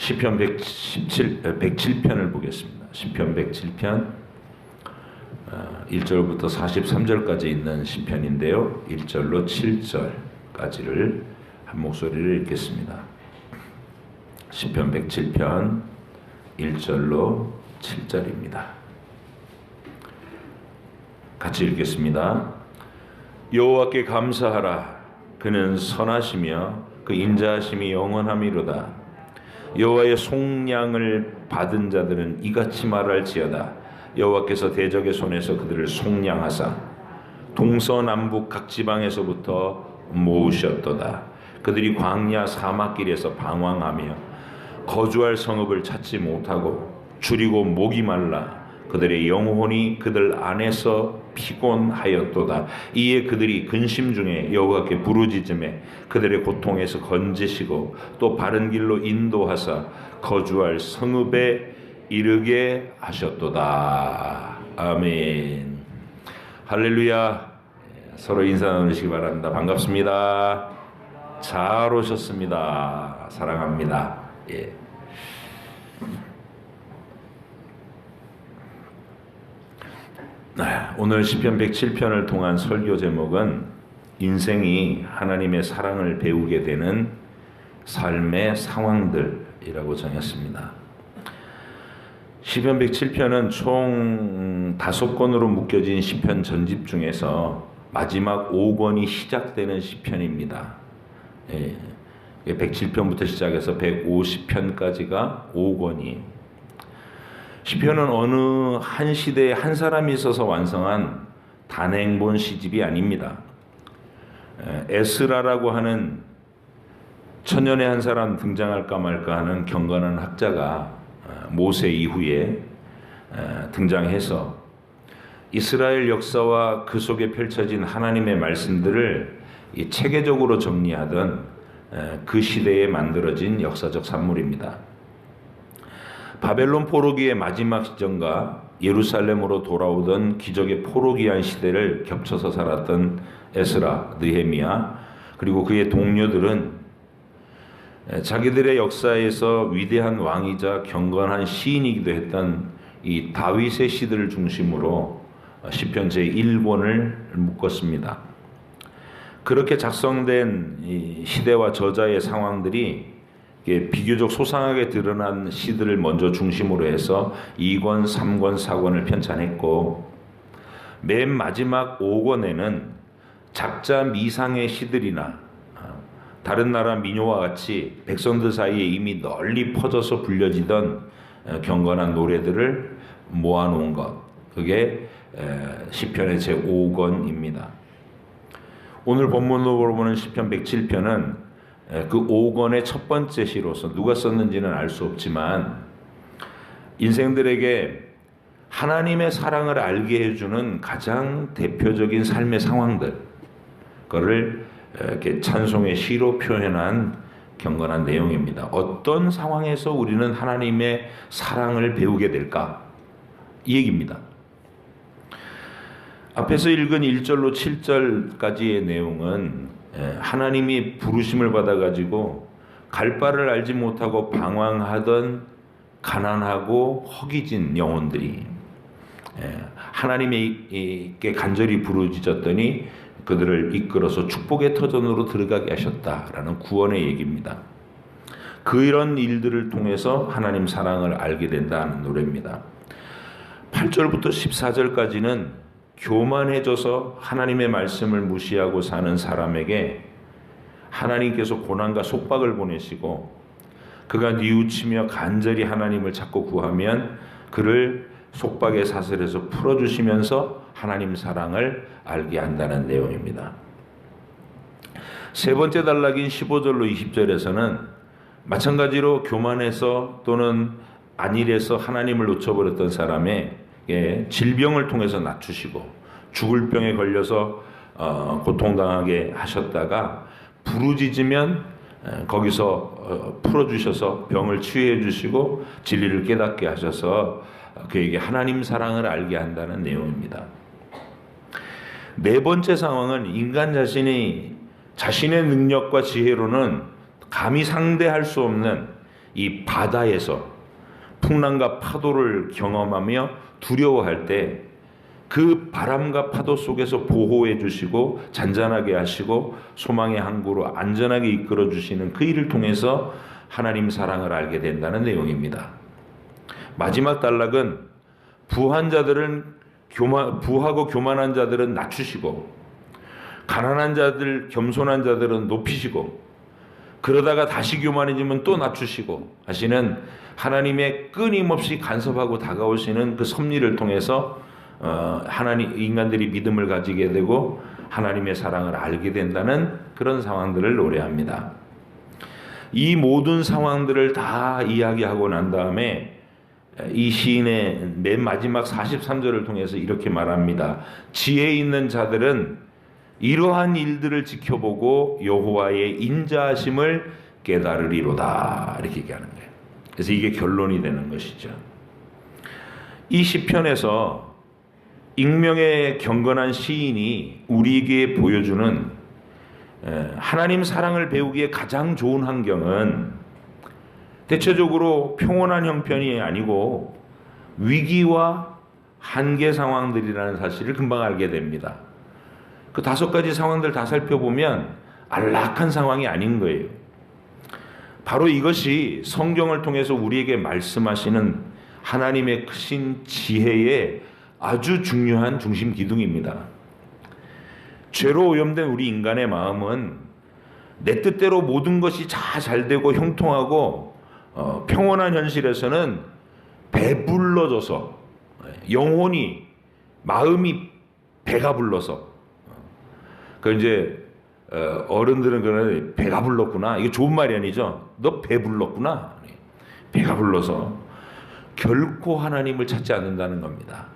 시편 107편을 보겠습니다. 시편 107편 1절부터 43절까지 있는 시편인데요. 1절로 7절까지를 한 목소리로 읽겠습니다. 시편 107편 1절로 7절입니다. 같이 읽겠습니다. 여호와께 감사하라. 그는 선하시며 그 인자하심이 영원함이로다. 여호와의 속량을 받은 자들은 이같이 말할지어다. 여호와께서 대적의 손에서 그들을 속량하사 동서남북 각 지방에서부터 모으셨도다. 그들이 광야 사막길에서 방황하며 거주할 성읍을 찾지 못하고 줄이고 목이 말라 그들의 영혼이 그들 안에서 피곤하였도다. 이에 그들이 근심 중에 여호와께 부르짖음에 그들의 고통에서 건지시고 또 바른 길로 인도하사 거주할 성읍에 이르게 하셨도다. 아멘. 할렐루야. 서로 인사 나누시기 바랍니다. 반갑습니다. 잘 오셨습니다. 사랑합니다. 예. 오늘 시편 107편을 통한 설교 제목은 인생이 하나님의 사랑을 배우게 되는 삶의 상황들이라고 정했습니다. 시편 107편은 총 5권으로 묶여진 시편 전집 중에서 마지막 5권이 시작되는 시편입니다. 107편부터 시작해서 150편까지가 5권이. 시편은 어느 한 시대에 한 사람이 있어서 완성한 단행본 시집이 아닙니다. 에스라라고 하는 천년에 한 사람 등장할까 말까 하는 경건한 학자가 모세 이후에 등장해서 이스라엘 역사와 그 속에 펼쳐진 하나님의 말씀들을 체계적으로 정리하던 그 시대에 만들어진 역사적 산물입니다. 바벨론 포로기의 마지막 시점과 예루살렘으로 돌아오던 기적의 포로기한 시대를 겹쳐서 살았던 에스라, 느헤미야 그리고 그의 동료들은 자기들의 역사에서 위대한 왕이자 경건한 시인이기도 했던 이 다윗의 시들을 중심으로 시편 제1권을 묶었습니다. 그렇게 작성된 이 시대와 저자의 상황들이 비교적 소상하게 드러난 시들을 먼저 중심으로 해서 2권, 3권, 4권을 편찬했고 맨 마지막 5권에는 작자 미상의 시들이나 다른 나라 민요와 같이 백성들 사이에 이미 널리 퍼져서 불려지던 경건한 노래들을 모아놓은 것, 그게 시편의 제5권입니다. 오늘 본문으로 보는 시편 107편은 그 5권의 첫 번째 시로서 누가 썼는지는 알 수 없지만 인생들에게 하나님의 사랑을 알게 해주는 가장 대표적인 삶의 상황들, 그거를 이렇게 찬송의 시로 표현한 경건한 내용입니다. 어떤 상황에서 우리는 하나님의 사랑을 배우게 될까? 이 얘기입니다. 앞에서 읽은 1절로 7절까지의 내용은 하나님이 부르심을 받아가지고 갈 바를 알지 못하고 방황하던 가난하고 허기진 영혼들이 하나님께 간절히 부르짖었더니 그들을 이끌어서 축복의 터전으로 들어가게 하셨다라는 구원의 얘기입니다. 이런 일들을 통해서 하나님 사랑을 알게 된다는 노래입니다. 8절부터 14절까지는 교만해져서 하나님의 말씀을 무시하고 사는 사람에게 하나님께서 고난과 속박을 보내시고 그가 뉘우치며 간절히 하나님을 찾고 구하면 그를 속박의 사슬에서 풀어주시면서 하나님 사랑을 알게 한다는 내용입니다. 세 번째 단락인 15절로 20절에서는 마찬가지로 교만해서 또는 안일해서 하나님을 놓쳐버렸던 사람의 질병을 통해서 낮추시고 죽을 병에 걸려서 고통당하게 하셨다가 부르짖으면 거기서 풀어주셔서 병을 치유해 주시고 진리를 깨닫게 하셔서 그에게 하나님 사랑을 알게 한다는 내용입니다. 네 번째 상황은 인간 자신이 자신의 능력과 지혜로는 감히 상대할 수 없는 이 바다에서 풍랑과 파도를 경험하며 두려워할 때 그 바람과 파도 속에서 보호해 주시고 잔잔하게 하시고 소망의 항구로 안전하게 이끌어 주시는 그 일을 통해서 하나님 사랑을 알게 된다는 내용입니다. 마지막 단락은 부하고 교만한 자들은 낮추시고 가난한 자들, 겸손한 자들은 높이시고 그러다가 다시 교만해지면 또 낮추시고 하시는 하나님의 끊임없이 간섭하고 다가오시는 그 섭리를 통해서 인간들이 믿음을 가지게 되고 하나님의 사랑을 알게 된다는 그런 상황들을 노래합니다. 이 모든 상황들을 다 이야기하고 난 다음에 이 시인의 맨 마지막 43절을 통해서 이렇게 말합니다. 지혜 있는 자들은 이러한 일들을 지켜보고 여호와의 인자하심을 깨달으리로다, 이렇게 얘기하는 거예요. 그래서 이게 결론이 되는 것이죠. 이 시편에서 익명의 경건한 시인이 우리에게 보여주는 하나님 사랑을 배우기에 가장 좋은 환경은 대체적으로 평온한 형편이 아니고 위기와 한계 상황들이라는 사실을 금방 알게 됩니다. 그 5가지 상황들 다 살펴보면 안락한 상황이 아닌 거예요. 바로 이것이 성경을 통해서 우리에게 말씀하시는 하나님의 크신 지혜의 아주 중요한 중심 기둥입니다. 죄로 오염된 우리 인간의 마음은 내 뜻대로 모든 것이 다 잘되고 형통하고 평온한 현실에서는 배불러져서 영혼이 마음이 배가 불러서 그 이제 어른들은 그러는 배가 불렀구나. 이게 좋은 말이 아니죠. 너 배 불렀구나. 배가 불러서 결코 하나님을 찾지 않는다는 겁니다.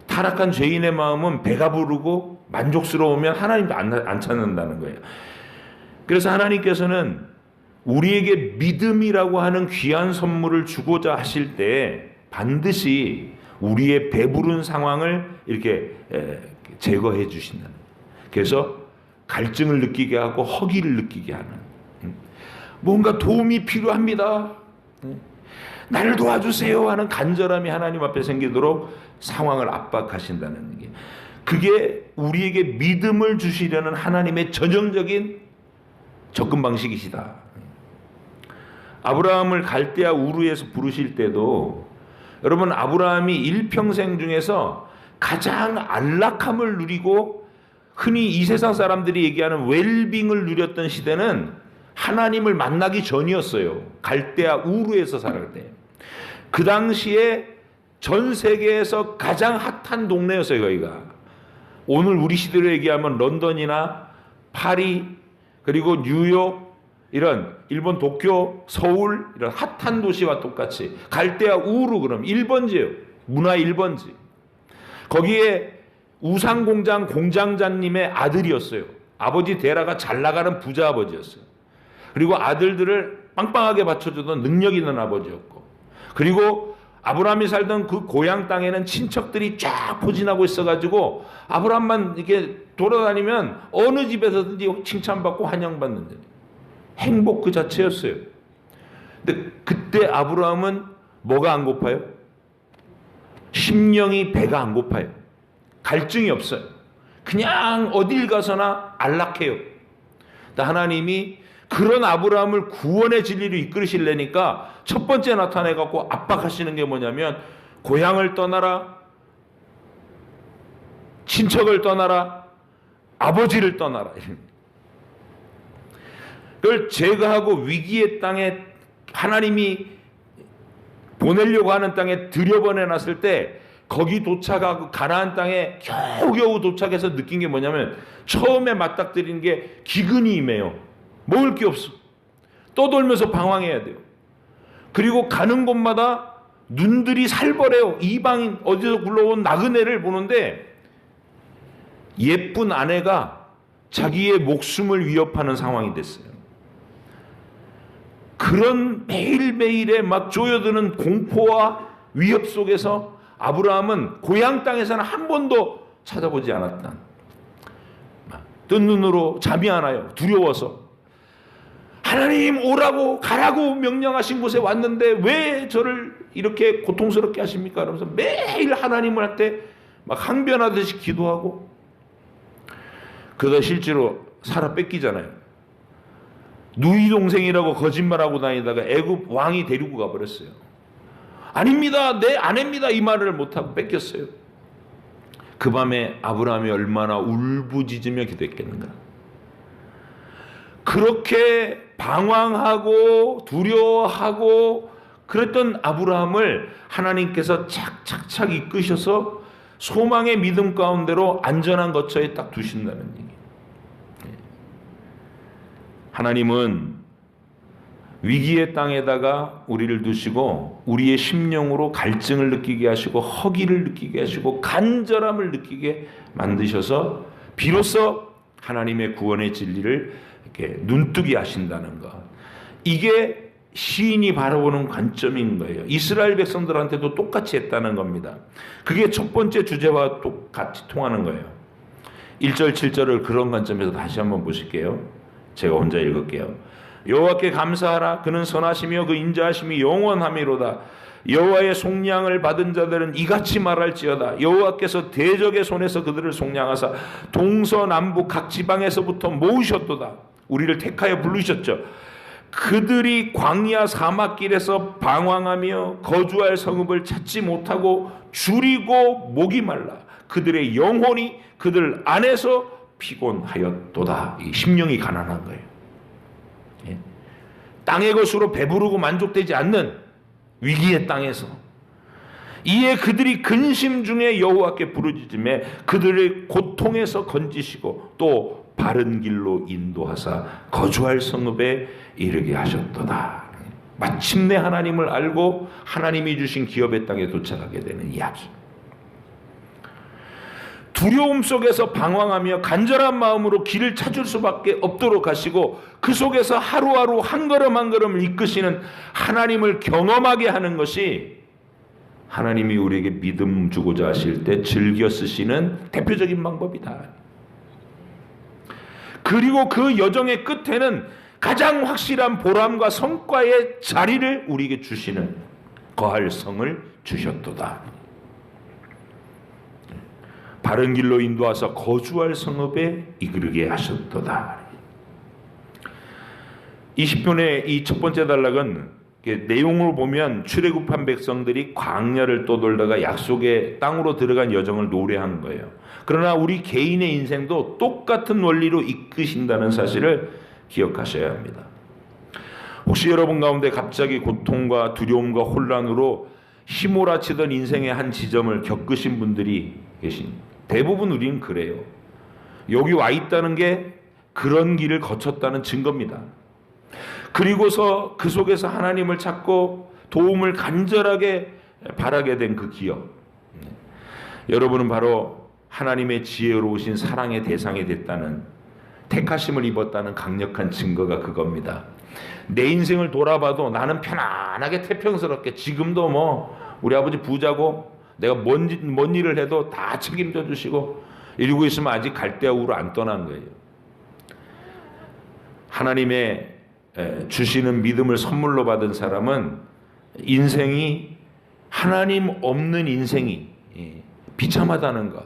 타락한 죄인의 마음은 배가 부르고 만족스러우면 하나님도 안 찾는다는 거예요. 그래서 하나님께서는 우리에게 믿음이라고 하는 귀한 선물을 주고자 하실 때 반드시 우리의 배부른 상황을 이렇게 제거해 주신다는 거예요. 그래서 갈증을 느끼게 하고 허기를 느끼게 하는, 뭔가 도움이 필요합니다, 나를 도와주세요 하는 간절함이 하나님 앞에 생기도록 상황을 압박하신다는 게, 그게 우리에게 믿음을 주시려는 하나님의 전형적인 접근 방식이시다. 아브라함을 갈대아 우르에서 부르실 때도 여러분, 아브라함이 일평생 중에서 가장 안락함을 누리고 흔히 이 세상 사람들이 얘기하는 웰빙을 누렸던 시대는 하나님을 만나기 전이었어요. 갈대아 우르에서 살을 때. 그 당시에 전 세계에서 가장 핫한 동네였어요. 거기가 오늘 우리 시대로 얘기하면 런던이나 파리, 그리고 뉴욕, 이런 일본 도쿄, 서울, 이런 핫한 도시와 똑같이 갈대아 우르, 그럼 1번지예요. 문화 1번지. 거기에 우상공장 공장장님의 아들이었어요. 아버지 데라가 잘 나가는 부자 아버지였어요. 그리고 아들들을 빵빵하게 받쳐주던 능력 있는 아버지였고, 그리고 아브라함이 살던 그 고향 땅에는 친척들이 쫙 포진하고 있어가지고 아브라함만 이렇게 돌아다니면 어느 집에서든지 칭찬받고 환영받는 데 행복 그 자체였어요. 근데 그때 아브라함은 뭐가 안 고파요? 심령이 배가 안 고파요. 갈증이 없어요. 그냥 어딜 가서나 안락해요. 하나님이 그런 아브라함을 구원의 진리로 이끌으시려니까 첫 번째 나타내갖고 압박하시는 게 뭐냐면, 고향을 떠나라, 친척을 떠나라, 아버지를 떠나라. 그걸 제거하고 위기의 땅에, 하나님이 보내려고 하는 땅에 들여보내놨을 때 거기 도착하고 가나안 땅에 겨우겨우 도착해서 느낀 게 뭐냐면, 처음에 맞닥뜨리는 게 기근이 임해요. 먹을 게 없어. 떠돌면서 방황해야 돼요. 그리고 가는 곳마다 눈들이 살벌해요. 이방인, 어디서 굴러온 나그네를 보는데 예쁜 아내가 자기의 목숨을 위협하는 상황이 됐어요. 그런 매일매일의 막 조여드는 공포와 위협 속에서 아브라함은 고향 땅에서는 한 번도 찾아보지 않았다. 뜬 눈으로 잠이 안 와요. 두려워서. 하나님 오라고 가라고 명령하신 곳에 왔는데 왜 저를 이렇게 고통스럽게 하십니까? 그러면서 매일 하나님한테 막 항변하듯이 기도하고, 그러다 실제로 살아 뺏기잖아요. 누이 동생이라고 거짓말하고 다니다가 애굽 왕이 데리고 가버렸어요. 아닙니다, 내 아내입니다, 이 말을 못하고 뺏겼어요. 그 밤에 아브라함이 얼마나 울부짖으며 기도했겠는가. 그렇게 방황하고 두려워하고 그랬던 아브라함을 하나님께서 착착착 이끄셔서 소망의 믿음 가운데로 안전한 거처에 딱 두신다는 얘기. 하나님은 위기의 땅에다가 우리를 두시고 우리의 심령으로 갈증을 느끼게 하시고 허기를 느끼게 하시고 간절함을 느끼게 만드셔서 비로소 하나님의 구원의 진리를 이렇게 눈뜨게 하신다는 것. 이게 시인이 바라보는 관점인 거예요. 이스라엘 백성들한테도 똑같이 했다는 겁니다. 그게 첫 번째 주제와 똑같이 통하는 거예요. 1절 7절을 그런 관점에서 다시 한번 보실게요. 제가 혼자 읽을게요. 여호와께 감사하라. 그는 선하시며 그 인자하심이 영원하미로다. 여호와의 속량을 받은 자들은 이같이 말할지어다. 여호와께서 대적의 손에서 그들을 속량하사 동서남북 각 지방에서부터 모으셨도다. 우리를 택하여 부르셨죠. 그들이 광야 사막길에서 방황하며 거주할 성읍을 찾지 못하고 줄이고 목이 말라. 그들의 영혼이 그들 안에서 피곤하였도다. 이 심령이 가난한 거예요. 예? 땅의 것으로 배부르고 만족되지 않는 위기의 땅에서, 이에 그들이 근심 중에 여호와께 부르짖음에 그들의 고통에서 건지시고 또 바른 길로 인도하사 거주할 성읍에 이르게 하셨도다. 마침내 하나님을 알고 하나님이 주신 기업의 땅에 도착하게 되는 이야기. 두려움 속에서 방황하며 간절한 마음으로 길을 찾을 수밖에 없도록 하시고 그 속에서 하루하루 한 걸음 한 걸음을 이끄시는 하나님을 경험하게 하는 것이 하나님이 우리에게 믿음 주고자 하실 때 즐겨 쓰시는 대표적인 방법이다. 그리고 그 여정의 끝에는 가장 확실한 보람과 성과의 자리를 우리에게 주시는 거할 성을 주셨도다. 바른 길로 인도하사 거주할 성읍에 이르게 하셨도다. 20편의 이 첫 번째 단락은 내용을 보면 출애굽한 백성들이 광야를 떠돌다가 약속의 땅으로 들어간 여정을 노래한 거예요. 그러나 우리 개인의 인생도 똑같은 원리로 이끄신다는 사실을 기억하셔야 합니다. 혹시 여러분 가운데 갑자기 고통과 두려움과 혼란으로 휘몰아치던 인생의 한 지점을 겪으신 분들이 대부분 우리는 그래요. 여기 와 있다는 게 그런 길을 거쳤다는 증거입니다. 그리고서 그 속에서 하나님을 찾고 도움을 간절하게 바라게 된 그 기억. 여러분은 바로 하나님의 지혜로우신 사랑의 대상이 됐다는, 택하심을 입었다는 강력한 증거가 그겁니다. 내 인생을 돌아봐도 나는 편안하게 태평스럽게 지금도 뭐 우리 아버지 부자고 내가 뭔 일을 해도 다 책임져 주시고 이러고 있으면 아직 갈대우로 안 떠난 거예요. 하나님의 주시는 믿음을 선물로 받은 사람은 인생이, 하나님 없는 인생이 비참하다는 것,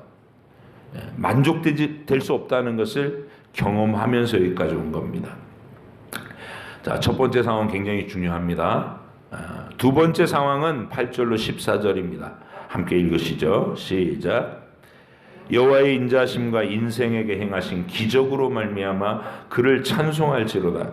만족될 수 없다는 것을 경험하면서 여기까지 온 겁니다. 자, 첫 번째 상황 굉장히 중요합니다. 두 번째 상황은 8절로 14절입니다. 함께 읽으시죠. 시작. 여호와의 인자하심과 인생에게 행하신 기적으로 말미암아 그를 찬송할지로다.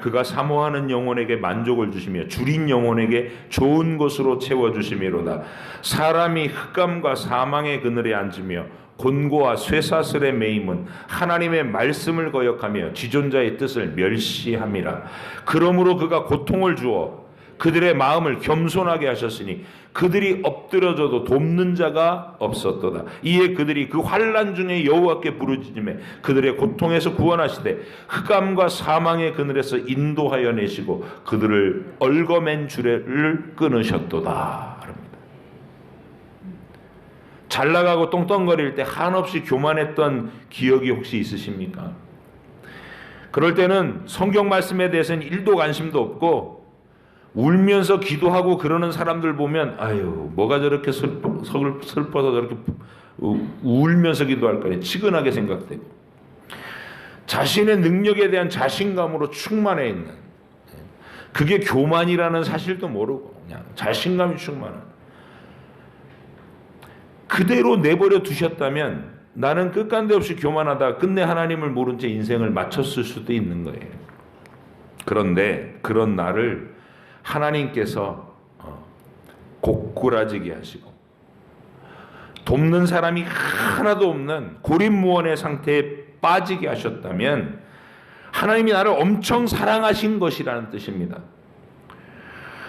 그가 사모하는 영혼에게 만족을 주시며 줄인 영혼에게 좋은 것으로 채워주시미로다. 사람이 흑암과 사망의 그늘에 앉으며 곤고와 쇠사슬의 매임은 하나님의 말씀을 거역하며 지존자의 뜻을 멸시함이라. 그러므로 그가 고통을 주어 그들의 마음을 겸손하게 하셨으니 그들이 엎드려져도 돕는 자가 없었도다. 이에 그들이 그 환난 중에 여호와께 부르짖으며 그들의 고통에서 구원하시되 흑암과 사망의 그늘에서 인도하여 내시고 그들을 얽어맨 줄을 끊으셨도다. 잘 나가고 똥똥거릴 때 한없이 교만했던 기억이 혹시 있으십니까? 그럴 때는 성경 말씀에 대해서는 1도 관심도 없고 울면서 기도하고 그러는 사람들 보면 아유 뭐가 저렇게 슬퍼서 저렇게 울면서 기도할까 치근하게 생각되고 자신의 능력에 대한 자신감으로 충만해 있는 그게 교만이라는 사실도 모르고 그냥 자신감이 충만한 그대로 내버려 두셨다면 나는 끝간데 없이 교만하다 끝내 하나님을 모른 채 인생을 마쳤을 수도 있는 거예요. 그런데 그런 나를 하나님께서 고꾸라지게 하시고 돕는 사람이 하나도 없는 고립무원의 상태에 빠지게 하셨다면 하나님이 나를 엄청 사랑하신 것이라는 뜻입니다.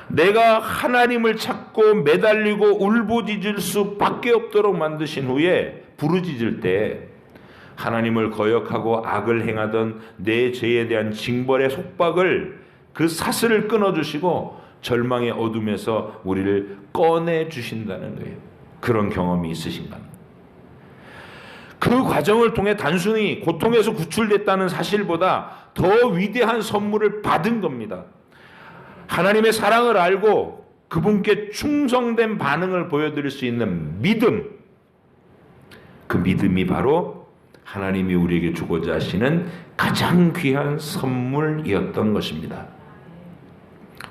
내가 하나님을 찾고 매달리고 울부짖을 수밖에 없도록 만드신 후에 부르짖을 때 하나님을 거역하고 악을 행하던 내 죄에 대한 징벌의 속박을 그 사슬을 끊어주시고 절망의 어둠에서 우리를 꺼내주신다는 거예요. 그런 경험이 있으신가? 그 과정을 통해 단순히 고통에서 구출됐다는 사실보다 더 위대한 선물을 받은 겁니다. 하나님의 사랑을 알고 그분께 충성된 반응을 보여드릴 수 있는 믿음, 그 믿음이 바로 하나님이 우리에게 주고자 하시는 가장 귀한 선물이었던 것입니다.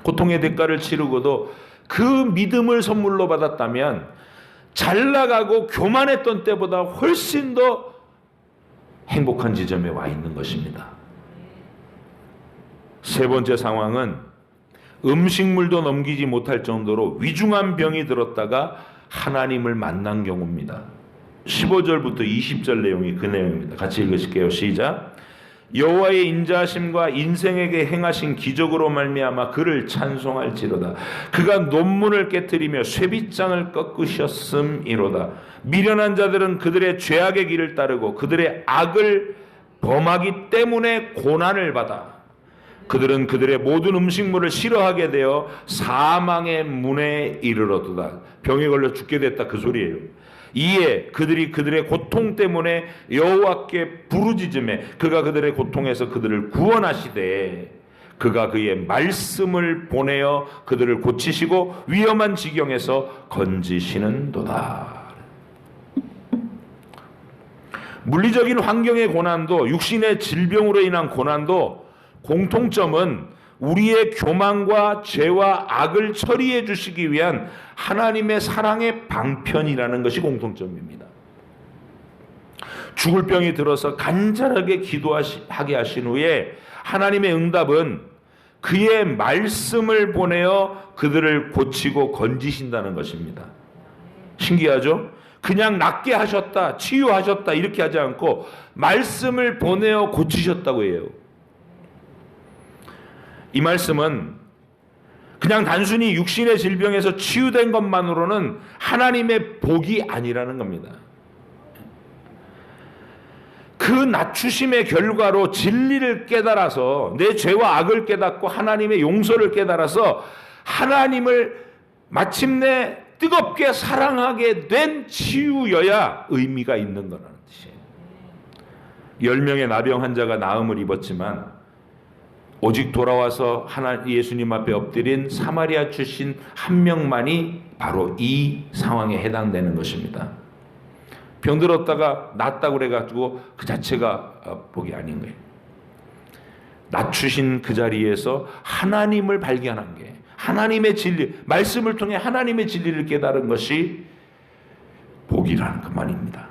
고통의 대가를 치르고도 그 믿음을 선물로 받았다면 잘 나가고 교만했던 때보다 훨씬 더 행복한 지점에 와 있는 것입니다. 세 번째 상황은 음식물도 넘기지 못할 정도로 위중한 병이 들었다가 하나님을 만난 경우입니다. 15절부터 20절 내용이 그 내용입니다. 같이 읽으실게요. 시작. 여호와의 인자하심과 인생에게 행하신 기적으로 말미암아 그를 찬송할지로다. 그가 논문을 깨뜨리며 쇠빗장을 꺾으셨음이로다. 미련한 자들은 그들의 죄악의 길을 따르고 그들의 악을 범하기 때문에 고난을 받아 그들은 그들의 모든 음식물을 싫어하게 되어 사망의 문에 이르렀도다. 병에 걸려 죽게 됐다 그 소리예요. 이에 그들이 그들의 고통 때문에 여호와께 부르짖음에 그가 그들의 고통에서 그들을 구원하시되 그가 그의 말씀을 보내어 그들을 고치시고 위험한 지경에서 건지시는도다. 물리적인 환경의 고난도 육신의 질병으로 인한 고난도 공통점은 우리의 교만과 죄와 악을 처리해 주시기 위한 하나님의 사랑의 방편이라는 것이 공통점입니다. 죽을 병이 들어서 간절하게 기도하게 하신 후에 하나님의 응답은 그의 말씀을 보내어 그들을 고치고 건지신다는 것입니다. 신기하죠? 그냥 낫게 하셨다, 치유하셨다 이렇게 하지 않고 말씀을 보내어 고치셨다고 해요. 이 말씀은 그냥 단순히 육신의 질병에서 치유된 것만으로는 하나님의 복이 아니라는 겁니다. 그 낮추심의 결과로 진리를 깨달아서 내 죄와 악을 깨닫고 하나님의 용서를 깨달아서 하나님을 마침내 뜨겁게 사랑하게 된 치유여야 의미가 있는 거라는 뜻이에요. 10명의 나병 환자가 나음을 입었지만 오직 돌아와서 예수님 앞에 엎드린 사마리아 출신 한 명만이 바로 이 상황에 해당되는 것입니다. 병들었다가 낫다고 그래가지고 그 자체가 복이 아닌 거예요. 낮추신 그 자리에서 하나님을 발견한 게 하나님의 진리, 말씀을 통해 하나님의 진리를 깨달은 것이 복이라는 것만입니다.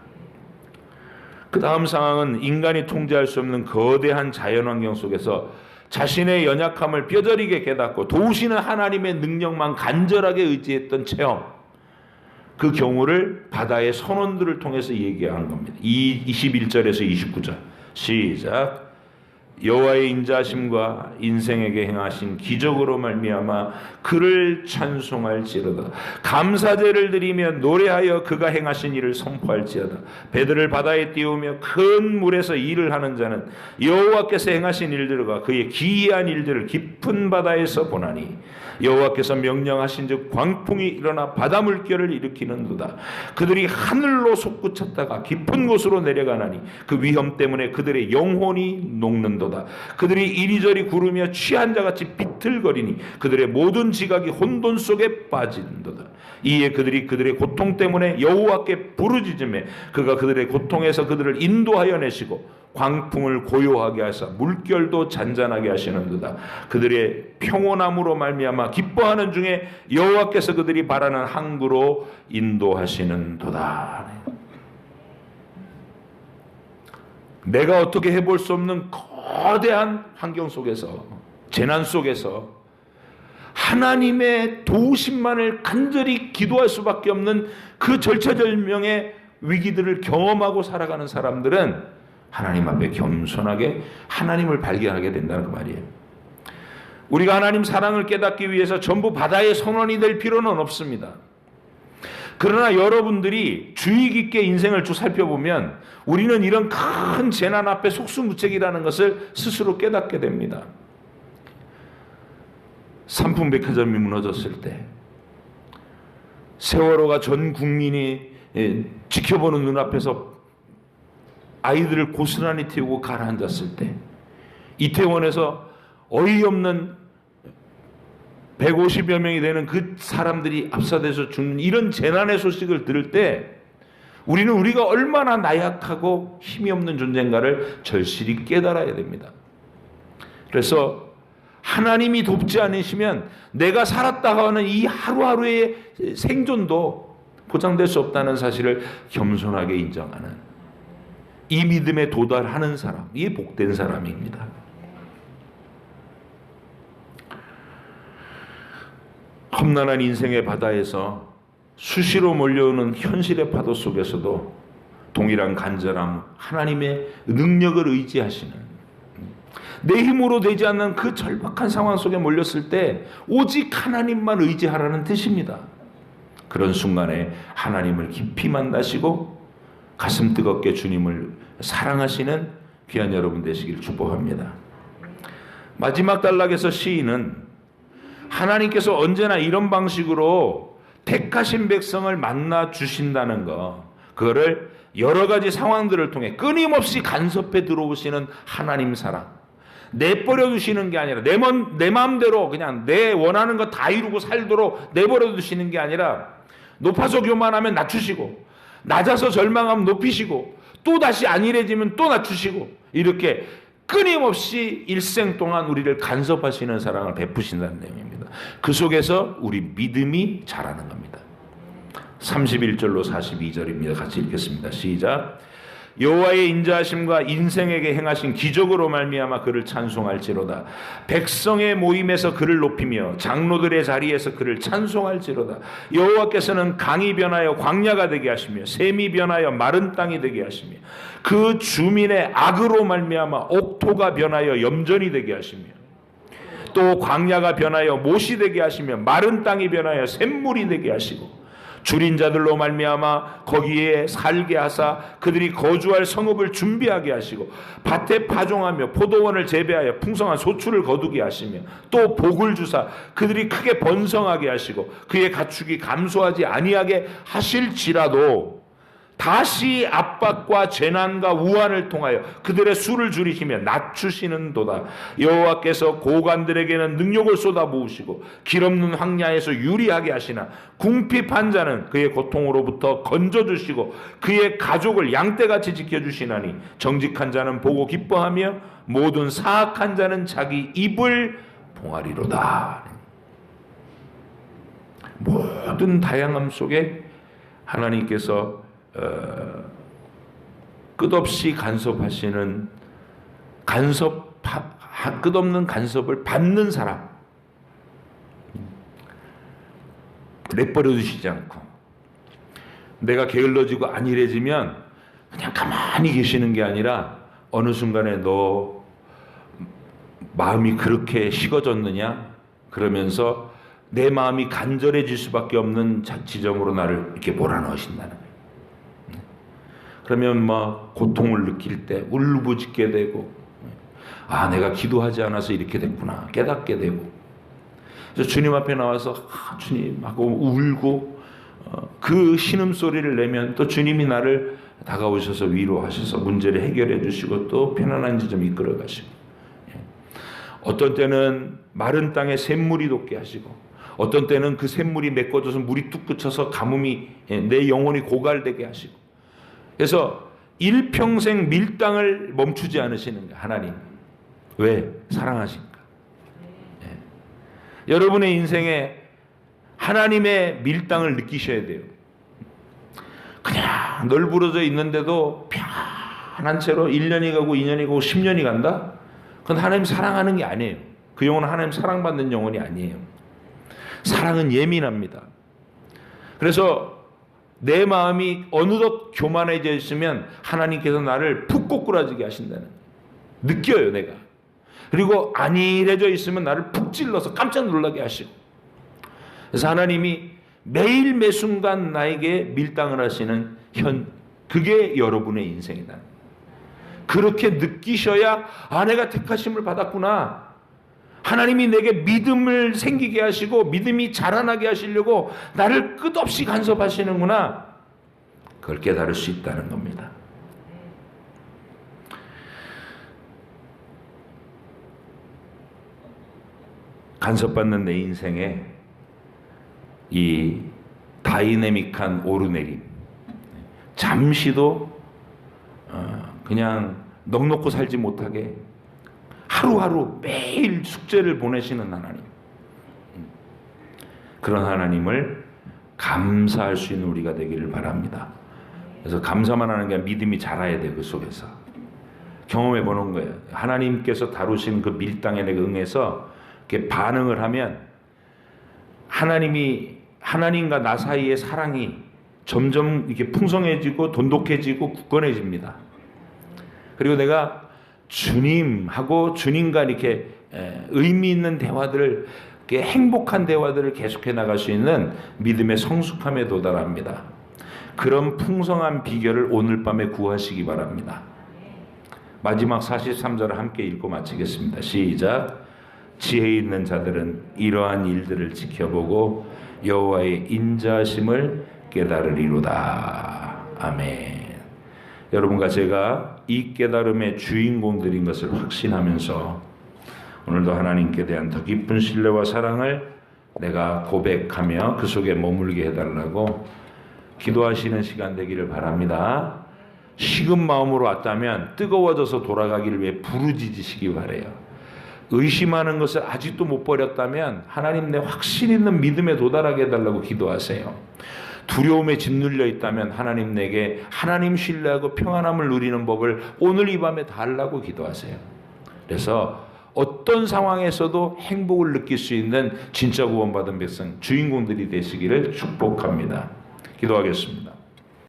그 다음 상황은 인간이 통제할 수 없는 거대한 자연환경 속에서 자신의 연약함을 뼈저리게 깨닫고 도우시는 하나님의 능력만 간절하게 의지했던 체험, 그 경우를 바다의 선원들을 통해서 얘기하는 겁니다. 21절에서 29절 시작. 여호와의 인자하심과 인생에게 행하신 기적으로 말미암아 그를 찬송할지로다. 감사제를 드리며 노래하여 그가 행하신 일을 선포할지어다. 배들을 바다에 띄우며 큰 물에서 일을 하는 자는 여호와께서 행하신 일들과 그의 기이한 일들을 깊은 바다에서 보나니 여호와께서 명령하신즉 광풍이 일어나 바다 물결을 일으키는도다. 그들이 하늘로 솟구쳤다가 깊은 곳으로 내려가나니 그 위험 때문에 그들의 영혼이 녹는도다. 하는도다. 그들이 이리저리 구르며 취한 자같이 비틀거리니 그들의 모든 지각이 혼돈 속에 빠진도다. 이에 그들이 그들의 고통 때문에 여호와께 부르짖으며 그가 그들의 고통에서 그들을 인도하여 내시고 광풍을 고요하게 하사 물결도 잔잔하게 하시는도다. 그들의 평온함으로 말미암아 기뻐하는 중에 여호와께서 그들이 바라는 항구로 인도하시는도다. 내가 어떻게 해볼 수 없는 거대한 환경 속에서, 재난 속에서 하나님의 도우심만을 간절히 기도할 수밖에 없는 그 절체절명의 위기들을 경험하고 살아가는 사람들은 하나님 앞에 겸손하게 하나님을 발견하게 된다는 그 말이에요. 우리가 하나님 사랑을 깨닫기 위해서 전부 바다의 선원이 될 필요는 없습니다. 그러나 여러분들이 주의 깊게 인생을 쭉 살펴보면 우리는 이런 큰 재난 앞에 속수무책이라는 것을 스스로 깨닫게 됩니다. 삼풍백화점이 무너졌을 때, 세월호가 전 국민이 지켜보는 눈앞에서 아이들을 고스란히 태우고 가라앉았을 때, 이태원에서 어이없는 150여 명이 되는 그 사람들이 압사돼서 죽는 이런 재난의 소식을 들을 때 우리는 우리가 얼마나 나약하고 힘이 없는 존재인가를 절실히 깨달아야 됩니다. 그래서 하나님이 돕지 않으시면 내가 살았다고 하는 이 하루하루의 생존도 보장될 수 없다는 사실을 겸손하게 인정하는 이 믿음에 도달하는 사람, 이게 복된 사람입니다. 험난한 인생의 바다에서 수시로 몰려오는 현실의 파도 속에서도 동일한 간절함, 하나님의 능력을 의지하시는, 내 힘으로 되지 않는 그 절박한 상황 속에 몰렸을 때 오직 하나님만 의지하라는 뜻입니다. 그런 순간에 하나님을 깊이 만나시고 가슴 뜨겁게 주님을 사랑하시는 귀한 여러분 되시길 축복합니다. 마지막 단락에서 시인은 하나님께서 언제나 이런 방식으로 택하신 백성을 만나 주신다는 거, 그거를 여러 가지 상황들을 통해 끊임없이 간섭해 들어오시는 하나님 사랑, 내버려 두시는 게 아니라 내 마음대로 그냥 내 원하는 거 다 이루고 살도록 내버려 두시는 게 아니라 높아서 교만하면 낮추시고, 낮아서 절망하면 높이시고, 또 다시 안일해지면 또 낮추시고, 이렇게 끊임없이 일생 동안 우리를 간섭하시는 사랑을 베푸신다는 내용입니다. 그 속에서 우리 믿음이 자라는 겁니다. 31절로 42절입니다. 같이 읽겠습니다. 시작. 여호와의 인자하심과 인생에게 행하신 기적으로 말미암아 그를 찬송할지로다. 백성의 모임에서 그를 높이며 장로들의 자리에서 그를 찬송할지로다. 여호와께서는 강이 변하여 광야가 되게 하시며 샘이 변하여 마른 땅이 되게 하시며 그 주민의 악으로 말미암아 옥토가 변하여 염전이 되게 하시며 또 광야가 변하여 못이 되게 하시며 마른 땅이 변하여 샘물이 되게 하시고 줄인 자들로 말미암아 거기에 살게 하사 그들이 거주할 성읍을 준비하게 하시고 밭에 파종하며 포도원을 재배하여 풍성한 소출을 거두게 하시며 또 복을 주사 그들이 크게 번성하게 하시고 그의 가축이 감소하지 아니하게 하실지라도 다시 압박과 재난과 우환을 통하여 그들의 수를 줄이시며 낮추시는도다. 여호와께서 고관들에게는 능력을 쏟아부으시고 길없는 황야에서 유리하게 하시나 궁핍한 자는 그의 고통으로부터 건져주시고 그의 가족을 양떼같이 지켜주시나니 정직한 자는 보고 기뻐하며 모든 사악한 자는 자기 입을 봉하리로다. 모든 다양함 속에 하나님께서 끝없이 간섭하시는 끝없는 간섭을 받는 사람, 내버려 두시지 않고 내가 게을러지고 안일해지면 그냥 가만히 계시는 게 아니라 어느 순간에 너 마음이 그렇게 식어졌느냐 그러면서 내 마음이 간절해질 수밖에 없는 지점으로 나를 이렇게 몰아넣으신다는 거예요. 그러면 막 고통을 느낄 때 울부짖게 되고, 아 내가 기도하지 않아서 이렇게 됐구나 깨닫게 되고, 그래서 주님 앞에 나와서 주님 하고 울고 그 신음소리를 내면 또 주님이 나를 다가오셔서 위로하셔서 문제를 해결해 주시고 또 편안한 지점 이끌어 가시고, 어떤 때는 마른 땅에 샘물이 돋게 하시고, 어떤 때는 그 샘물이 메꿔져서 물이 뚝 그쳐서 가뭄이 내 영혼이 고갈되게 하시고. 그래서 일평생 밀당을 멈추지 않으시는 거예요, 하나님. 왜? 사랑하시니까. 예. 여러분의 인생에 하나님의 밀당을 느끼셔야 돼요. 그냥 널브러져 있는데도 편한 채로 1년이 가고 2년이 가고 10년이 간다? 그건 하나님 사랑하는 게 아니에요. 그 영혼은 하나님 사랑받는 영혼이 아니에요. 사랑은 예민합니다. 그래서 내 마음이 어느덧 교만해져 있으면 하나님께서 나를 푹 꼬꾸라지게 하신다는 거예요. 느껴요, 내가. 그리고 안일해져 있으면 나를 푹 찔러서 깜짝 놀라게 하시고. 그래서 하나님이 매일 매순간 나에게 밀당을 하시는 그게 여러분의 인생이다. 그렇게 느끼셔야 내가 택하심을 받았구나. 하나님이 내게 믿음을 생기게 하시고 믿음이 자라나게 하시려고 나를 끝없이 간섭하시는구나. 그걸 깨달을 수 있다는 겁니다. 간섭받는 내 인생에 이 다이내믹한 오르내림, 잠시도 그냥 넋놓고 살지 못하게 하루하루 매일 숙제를 보내시는 하나님, 그런 하나님을 감사할 수 있는 우리가 되기를 바랍니다. 그래서 감사만 하는 게 아니라 믿음이 자라야 돼요. 그 속에서 경험해 보는 거예요. 하나님께서 다루신 그 밀당에 내가 응해서 이렇게 반응을 하면 하나님과 나 사이의 사랑이 점점 이렇게 풍성해지고 돈독해지고 굳건해집니다. 그리고 내가 주님하고 주님과 이렇게 의미 있는 대화들을, 이렇게 행복한 대화들을 계속해 나갈 수 있는 믿음의 성숙함에 도달합니다. 그런 풍성한 비결을 오늘 밤에 구하시기 바랍니다. 마지막 43절을 함께 읽고 마치겠습니다. 시작. 지혜 있는 자들은 이러한 일들을 지켜보고 여호와의 인자하심을 깨달으리로다. 아멘. 여러분과 제가 이 깨달음의 주인공들인 것을 확신하면서 오늘도 하나님께 대한 더 깊은 신뢰와 사랑을 내가 고백하며 그 속에 머물게 해달라고 기도하시는 시간 되기를 바랍니다. 식은 마음으로 왔다면 뜨거워져서 돌아가기를 위해 부르짖으시기 바라요. 의심하는 것을 아직도 못 버렸다면 하나님 내 확신 있는 믿음에 도달하게 해달라고 기도하세요. 두려움에 짓눌려 있다면 하나님 내게 하나님 신뢰하고 평안함을 누리는 법을 오늘 이 밤에 달라고 기도하세요. 그래서 어떤 상황에서도 행복을 느낄 수 있는 진짜 구원받은 백성, 주인공들이 되시기를 축복합니다. 기도하겠습니다.